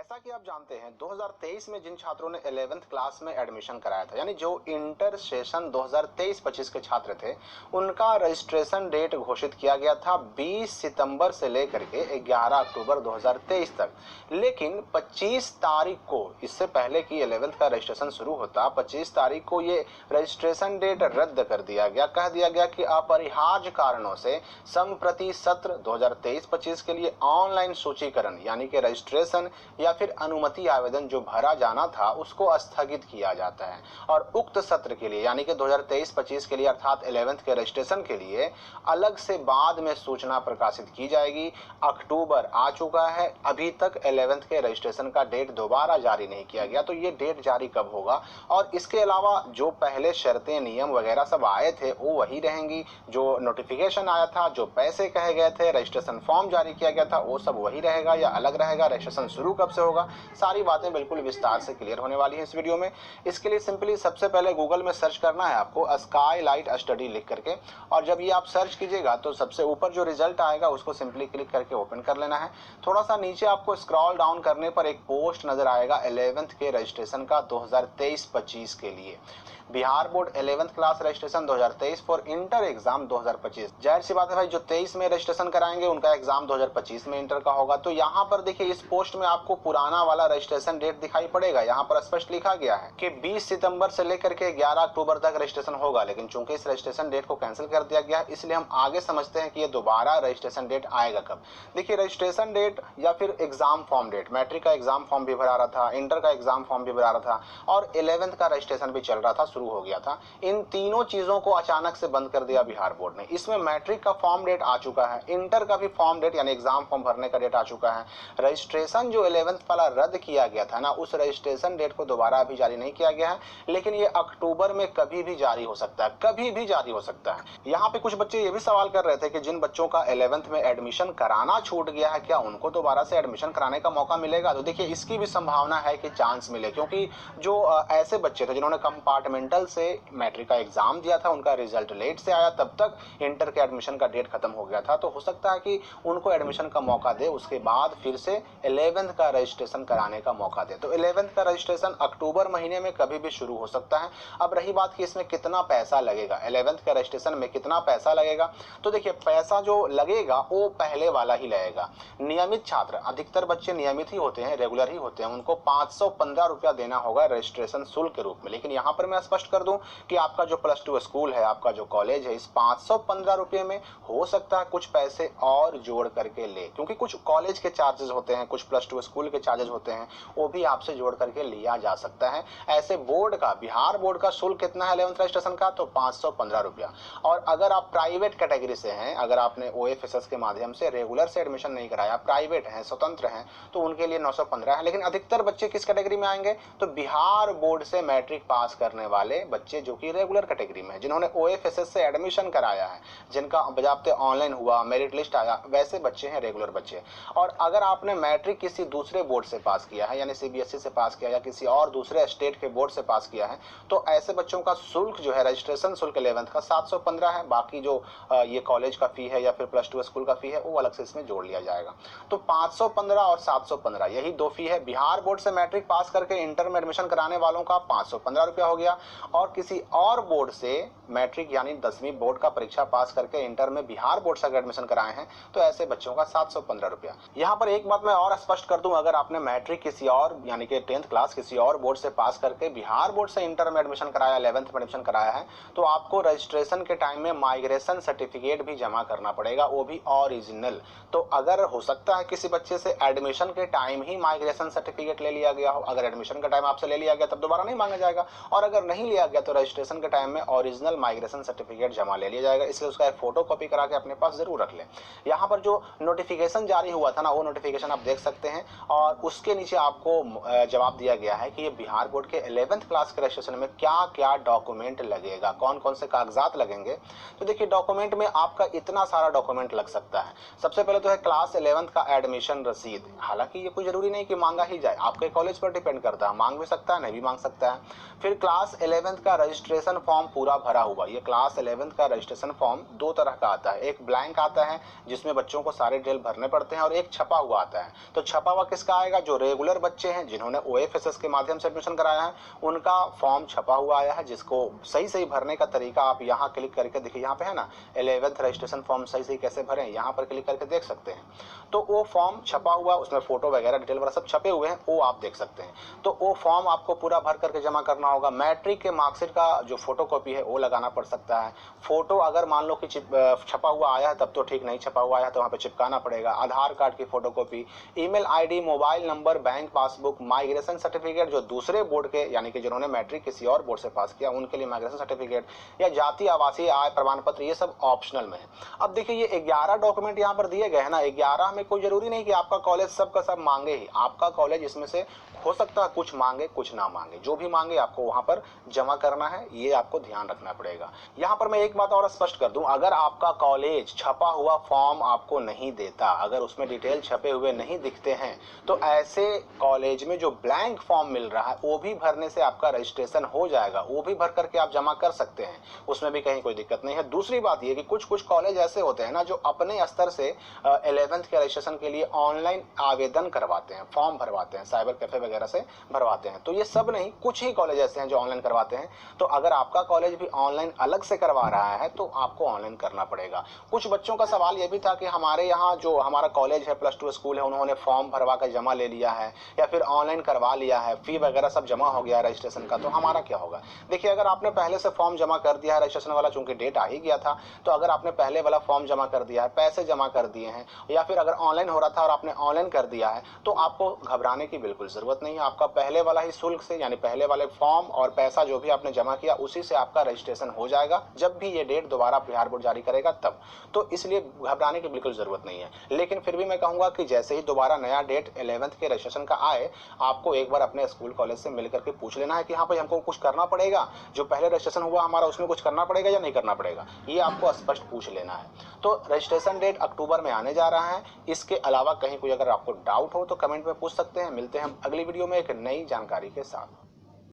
जैसा कि आप जानते हैं 2023 में जिन छात्रों ने 11th क्लास में एडमिशन कराया था, यानी जो इंटर सेशन 2023-25 के छात्र थे, उनका रजिस्ट्रेशन डेट घोषित किया गया था 20 सितंबर से लेकर के 11 अक्टूबर 2023 तक। लेकिन 25 तारीख को, इससे पहले कि 11th का रजिस्ट्रेशन शुरू होता, 25 तारीख को ये रजिस्ट्रेशन डेट रद्द कर दिया गया। कह दिया गया कि अपरिहार्य कारणों से संप्रति सत्र 2023-25 के लिए ऑनलाइन सूचीकरण यानी कि रजिस्ट्रेशन या फिर अनुमति आवेदन जो भरा जाना था उसको स्थगित किया जाता है और उक्त सत्र के लिए यानी कि 2023-25 के लिए अर्थात 11th के रजिस्ट्रेशन के लिए अलग से बाद में सूचना प्रकाशित की जाएगी। अक्टूबर आ चुका है, अभी तक 11th के रजिस्ट्रेशन का डेट दोबारा जारी नहीं किया गया, तो ये डेट जारी कब होगा? और इसके अलावा जो पहले शर्तें नियम वगैरह सब आए थे वो वही रहेंगी, जो नोटिफिकेशन आया था, जो पैसे कहे गए थे, रजिस्ट्रेशन फॉर्म जारी किया गया था, वो सब वही रहेगा या अलग रहेगा? रजिस्ट्रेशन शुरू कब से होगा? सारी बातें बिल्कुल विस्तार से क्लियर होने वाली है इस वीडियो में। इसके लिए सिंपली सबसे पहले गूगल में सर्च करना है आपको स्काईलाइट स्टडी लिख करके, और जब ये आप सर्च कीजिएगा तो सबसे ऊपर जो रिजल्ट आएगा उसको सिंपली क्लिक करके ओपन कर लेना है। थोड़ा सा नीचे आपको स्क्रॉल डाउन करने पर एक पोस्ट नजर आएगा 11th के रजिस्ट्रेशन का 2023-25 के लिए। Bihar board 11th class registration 2023 for inter exam 2025। जाहिर सी बात है भाई, जो 23 में रजिस्ट्रेशन कराएंगे उनका एग्जाम 2025 में इंटर का होगा। तो यहाँ पर देखिए इस पोस्ट में आपको पुराना वाला रजिस्ट्रेशन डेट दिखाई पड़ेगा। यहाँ पर स्पष्ट लिखा गया है कि 20 सितंबर से लेकर के 11 अक्टूबर तक रजिस्ट्रेशन होगा, लेकिन चूंकि इस रजिस्ट्रेशन डेट को कैंसिल कर दिया गया है इसलिए हम आगे समझते हैं कि ये दोबारा रजिस्ट्रेशन डेट आएगा कब। देखिए रजिस्ट्रेशन डेट या फिर एग्जाम फॉर्म डेट, मैट्रिक का एग्जाम फॉर्म भी भरा रहा था, इंटर का एग्जाम फॉर्म भी भरा रहा था और 11th का रजिस्ट्रेशन भी चल रहा था, शुरू हो गया था। इन तीनों चीजों को अचानक से बंद कर दिया बिहार बोर्ड ने। इसमें मैट्रिक का फॉर्म डेट आ चुका है, इंटर का भी फॉर्म डेट यानी एग्जाम फॉर्म भरने का डेट आ चुका है। रजिस्ट्रेशन जो 11th वाला रद्द किया गया था ना, उस रजिस्ट्रेशन डेट को दोबारा अभी जारी नहीं किया गया है, लेकिन ये अक्टूबर में कभी भी जारी हो सकता है, कभी भी जारी हो सकता है। यहाँ पे कुछ बच्चे ये भी सवाल कर रहे थे कि जिन बच्चों का 11th में एडमिशन कराना छूट गया है, क्या उनको दोबारा से एडमिशन कराने का मौका मिलेगा? तो देखिए इसकी भी संभावना है कि चांस मिले, क्योंकि जो ऐसे बच्चे थे जिन्होंने कंपार्टमेंटल से मैट्रिक का एग्जाम दिया था, उनका रिजल्ट लेट से आया, तब तक इंटर के एडमिशन का डेट खत्म हो गया था, तो हो सकता है कि उनको एडमिशन का मौका दे, उसके बाद फिर से 11th का रजिस्ट्रेशन कराने का मौका दे। तो 11th का रजिस्ट्रेशन अक्टूबर महीने में कभी भी शुरू हो सकता है। अब रही बात कि इसमें कितना पैसा लगेगा, 11th के रजिस्ट्रेशन में कितना पैसा लगेगा, तो देखिए पैसा जो लगेगा वो पहले वाला ही लगेगा। नियमित छात्र, अधिकतर बच्चे नियमित ही होते हैं, रेगुलर ही होते हैं, उनको 515 रुपया देना होगा रजिस्ट्रेशन शुल्क के रूप में। लेकिन यहाँ पर मैं स्पष्ट कर दूं कि आपका जो +2 स्कूल है, आपका जो कॉलेज है, इस 515 रुपये में हो सकता है कुछ पैसे और जोड़ करके ले, क्योंकि कुछ कॉलेज के चार्जेस होते हैं, कुछ +2 स्कूल के चार्जेस होते हैं, वो भी आपसे जोड़ करके लिया जा सकता है। ऐसे बोर्ड का, बिहार बोर्ड का शुल्क कितना है 11th रजिस्ट्रेशन का? तो 515 रुपया। और अगर आप प्राइवेट कैटेगरी से हैं, अगर आपने OFSS के माध्यम से रेगुलर से एडमिशन नहीं कराया, प्राइवेट हैं, स्वतंत्र हैं, तो उनके लिए 915 है। लेकिन अधिकतर बच्चे किस कैटेगरी में आएंगे? तो बिहार बोर्ड से मैट्रिक पास करने वाले बच्चे जो कि रेगुलर कैटेगरी में है, जिन्होंने OFSS से एडमिशन कराया है, जिनका बजाबते ऑनलाइन हुआ, मेरिट लिस्ट आया, वैसे बच्चे हैं, रेगुलर बच्चे। और अगर आपने मैट्रिक किसी दूसरे बोर्ड से पास किया है, यानी CBSE से पास किया या किसी और दूसरे स्टेट के बोर्ड से पास किया है, तो ऐसे बच्चों का शुल्क जो है, रजिस्ट्रेशन शुल्क 11th का 715 है। बाकी जो ये कॉलेज का फी है या फिर +2 स्कूल का फी है वो अलग से इसमें जोड़ लिया जाएगा। तो 515 और 715 यही दो फी है। बिहार बोर्ड से मैट्रिक पास करके इंटर में एडमिशन कराने वालों का 515 रुपया हो गया, और किसी और बोर्ड से मैट्रिक यानी 10वीं बोर्ड का परीक्षा पास करके इंटर में बिहार बोर्ड से एडमिशन कराए हैं तो ऐसे बच्चों का 715 रुपया। यहाँ पर एक बात मैं और स्पष्ट कर दूं, अगर आपने मैट्रिक किसी और यानी कि 10th क्लास किसी और बोर्ड से पास करके बिहार बोर्ड से इंटर में एडमिशन कराया, 11th में एडमिशन कराया है, तो आपको रजिस्ट्रेशन के टाइम में माइग्रेशन सर्टिफिकेट भी जमा करना पड़ेगा, वो भी ओरिजिनल। तो अगर हो सकता है किसी बच्चे से एडमिशन के टाइम ही माइग्रेशन सर्टिफिकेट ले लिया गया हो, अगर एडमिशन का टाइम आपसे ले लिया गया तब दोबारा नहीं मांगा जाएगा, और अगर नहीं लिया गया तो रजिस्ट्रेशन के टाइम में ओरिजिनल माइग्रेशन सर्टिफिकेट जमा ले लिया जाएगा। इसलिए उसका एक फोटो कॉपी करा के अपने पास जरूर रख लें। यहाँ पर जो नोटिफिकेशन जारी हुआ था ना, वो नोटिफिकेशन आप देख सकते हैं, और उसके नीचे आपको जवाब दिया गया है कि ये बिहार बोर्ड के 11th क्लास के रजिस्ट्रेशन में क्या क्या डॉक्यूमेंट लगेगा, कौन कौन से कागजात लगेंगे। तो देखिए डॉक्यूमेंट में आपका इतना सारा डॉक्यूमेंट लग सकता है। सबसे पहले तो है क्लास 11th का एडमिशन रसीद। हालांकि ये कोई जरूरी नहीं कि मांगा ही जाए, आपके कॉलेज पर डिपेंड करता है, मांग भी सकता है, नहीं भी मांग सकता है। फिर क्लास 11th का रजिस्ट्रेशन फॉर्म पूरा भरा हुआ। ये क्लास 11th का रजिस्ट्रेशन फॉर्म दो तरह का आता है, एक ब्लैंक आता है जिसमें बच्चों को सारे डिटेल भरने पड़ते हैं, और एक छपा हुआ आता है। तो छपा हुआ किसका आएगा। जो रेगुलर बच्चे हैं जिन्होंने OFSS के माध्यम से एडमिशन कराया है उनका फॉर्म छपा हुआ आया है, जिसको सही सही भरने का तरीका आप यहाँ क्लिक करके देखिए, यहाँ पे है ना 11th रजिस्ट्रेशन फॉर्म सही सही कैसे भरें, यहाँ पर क्लिक करके देख सकते हैं। तो वो फॉर्म छपा हुआ, उसमें फोटो वगैरह डिटेल वगैरह सब छपे हुए हैं, वो आप देख सकते हैं। तो वो फॉर्म आपको पूरा भर करके जमा करना होगा। मैट्रिक के मार्कशीट का जो फोटो कॉपी है वो लगाना पड़ सकता है। फोटो अगर मान लो कि छपा हुआ आया है तब तो ठीक, नहीं छपा हुआ आया तो वहाँ पे चिपकाना पड़ेगा। आधार कार्ड की photo copy, email ID, mobile number, bank passbook, migration certificate जो दूसरे बोर्ड के यानी कि जिन्होंने मैट्रिक किसी और बोर्ड से पास किया उनके लिए माइग्रेशन सर्टिफिकेट या जाति आवासीय आय प्रमाण पत्र, ये सब ऑप्शनल में है। अब देखिए ये 11 डॉक्यूमेंट यहाँ पर दिए गए हैं ना, 11 में कोई जरूरी नहीं कि आपका कॉलेज सब का सब मांगे ही। आपका कॉलेज इसमें से हो सकता है कुछ मांगे कुछ ना मांगे, जो भी मांगे आपको वहां पर जमा करना है, ये आपको ध्यान रखना पड़ेगा। यहाँ पर मैं एक बात और स्पष्ट कर दूं, अगर आपका कॉलेज छपा हुआ फॉर्म आपको नहीं देता, अगर उसमें डिटेल छपे हुए नहीं दिखते हैं, तो ऐसे कॉलेज में जो ब्लैंक फॉर्म मिल रहा है वो भी भरने से आपका रजिस्ट्रेशन हो जाएगा, वो भी भर करके आप जमा कर सकते हैं, उसमें भी कहीं कोई दिक्कत नहीं है। दूसरी बात ये कि कुछ कुछ कॉलेज ऐसे होते हैं ना जो अपने स्तर से 11th के रजिस्ट्रेशन के लिए ऑनलाइन आवेदन करवाते हैं, फॉर्म भरवाते हैं, साइबर कैफे वगैरह से भरवाते हैं। तो ये सब नहीं, कुछ ही कॉलेज ऐसे हैं जो ऑनलाइन करवाते हैं। तो अगर आपका कॉलेज भी ऑनलाइन अलग से करवा रहा है तो आपको ऑनलाइन करना पड़ेगा। कुछ बच्चों का सवाल ये भी था कि हमारे यहाँ जो हमारा कॉलेज है, +2 स्कूल है, उन्होंने फॉर्म भरवा कर जमा ले लिया है या फिर ऑनलाइन करवा लिया है, फी वगैरह सब जमा हो गया रजिस्ट्रेशन का, तो हमारा क्या होगा। देखिए अगर आपने पहले से फॉर्म जमा कर दिया है रजिस्ट्रेशन वाला, चूंकि डेट आ ही गया था, तो अगर आपने पहले वाला फॉर्म जमा कर दिया है, पैसे जमा कर दिए हैं, या फिर अगर ऑनलाइन हो रहा था और आपने ऑनलाइन कर दिया है, तो आपको घबराने की बिल्कुल जरूरत नहीं है। आपका पहले वाला ही शुल्क से यानी पहले वाले फॉर्म और पैसा जो भी आपने जमा किया उसी से आपका रजिस्ट्रेशन हो जाएगा, जब भी ये डेट दोबारा बिहार बोर्ड जारी करेगा तब। तो इसलिए घबराने की बिल्कुल जरूरत नहीं है। लेकिन फिर भी मैं कहूंगा कि जैसे ही दोबारा नया डेट 11th के रजिस्ट्रेशन का आए, आपको एक बार अपने स्कूल कॉलेज से मिलकर के पूछ लेना है कि हाँ भाई हमको कुछ करना पड़ेगा, जो पहले रजिस्ट्रेशन हुआ हमारा उसमें कुछ करना पड़ेगा या नहीं करना पड़ेगा, ये आपको स्पष्ट पूछ लेना है। तो रजिस्ट्रेशन डेट अक्टूबर में आने जा रहा है। इसके अलावा कहीं कोई अगर आपको डाउट हो तो कमेंट में पूछ सकते हैं। मिलते हैं हम अगली वीडियो में एक नई जानकारी के साथ।